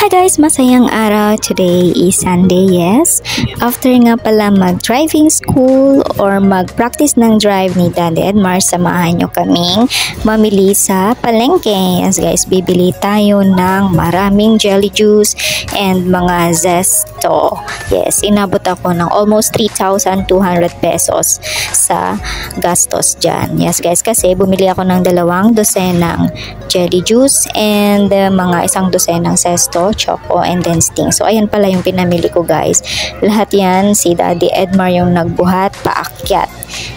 Hi guys! Masayang araw. Today is Sunday, yes. After nga pala mag-driving school or mag-practice ng drive ni Daddy Edmar, samahan nyo kaming mamili sa palengke. Yes guys, bibili tayo ng maraming jelly juice and mga zesto. Yes, inabot ako ng almost 3,200 pesos sa gastos dyan. Yes guys, kasi bumili ako ng 2 dosenang jelly juice and mga 1 dosenang zesto, choco, and then sting. So ayan pala yung pinamili ko guys. Lahat yan si Daddy Edmar yung nagbuhat paakyat.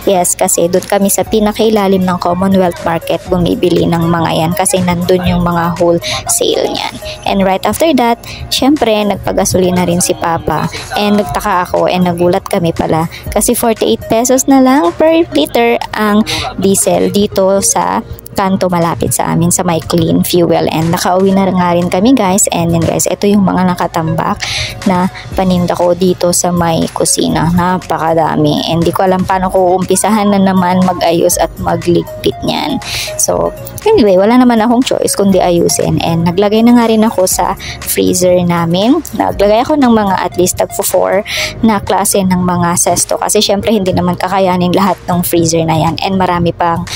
Yes, kasi doon kami sa pinakailalim ng Commonwealth Market bumibili ng mga yan kasi nandun yung mga wholesale niyan. And right after that, syempre nagpagasolina rin si Papa and nagtaka ako and nagulat kami pala kasi 48 pesos na lang per liter ang diesel dito sa kanto malapit sa amin sa may clean fuel. And nakauwi na nga rin kami guys. And yan guys, ito yung mga nakatambak na paninda ko dito sa may kusina. Napakadami. And di ko alam paano ko umpisahan na naman mag-ayos at magligpit niyan. So anyway, wala naman akong choice kundi ayusin. And naglagay na nga rin ako sa freezer namin. Naglagay ako ng mga at least tagpo 4 na klase ng mga zesto kasi syempre hindi naman kakayanin lahat ng freezer na yan. And marami pang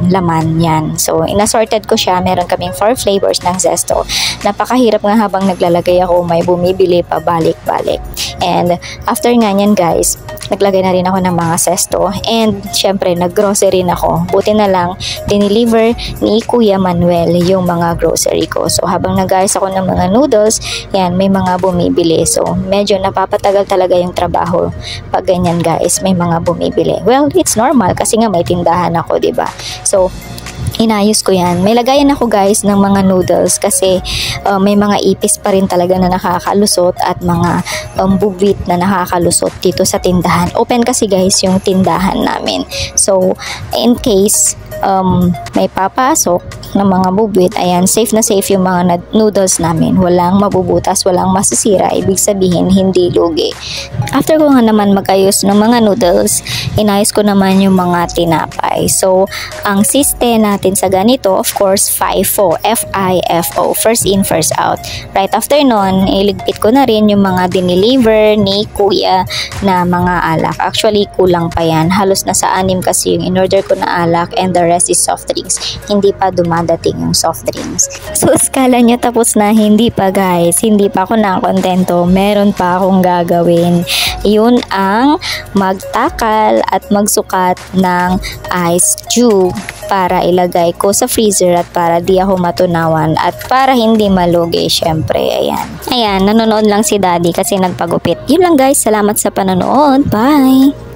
laman yan. So, inasorted ko siya. Meron kaming 4 flavors ng zesto. Napakahirap nga habang naglalagay ako, may bumibili pa balik-balik. And after nga nyan guys, naglagay na rin ako ng mga zesto. And syempre, nag-grocery na ako. Buti na lang, dineliver ni Kuya Manuel yung mga grocery ko. So, habang nag-ayos ako ng mga noodles, yan, may mga bumibili. So, medyo napapatagal talaga yung trabaho. Pag ganyan guys, may mga bumibili. Well, it's normal kasi nga may tindahan ako, diba? So, inayos ko yan. May lagayan ako guys ng mga noodles kasi may mga ipis pa rin talaga na nakakalusot at mga bubwit na nakakalusot dito sa tindahan. Open kasi guys yung tindahan namin. So, in case may papasok ng mga bubwit, ayan, safe na safe yung mga noodles namin. Walang mabubutas, walang masisira. Ibig sabihin, hindi lugi. After ko nga naman mag-ayos ng mga noodles, inayos ko naman yung mga tinapay. So, ang system natin sa ganito, of course, FIFO. F-I-F-O. First in, first out. Right after nun, iligpit ko na rin yung mga dineliver ni Kuya na mga alak. Actually, kulang pa yan. Halos nasa 6 kasi yung in-order ko na alak and the rest is soft drinks. Hindi pa dumadating yung soft drinks. So, skala nyo tapos na? Hindi pa guys. Hindi pa ako nakontento. Meron pa akong gagawin. Yun ang magtakal at magsukat ng ice cube para ilagay ko sa freezer at para di ako matunawan at para hindi malugi syempre. Ayan, nanonood lang si Daddy kasi nagpagupit. Yun lang guys. Salamat sa panonood. Bye!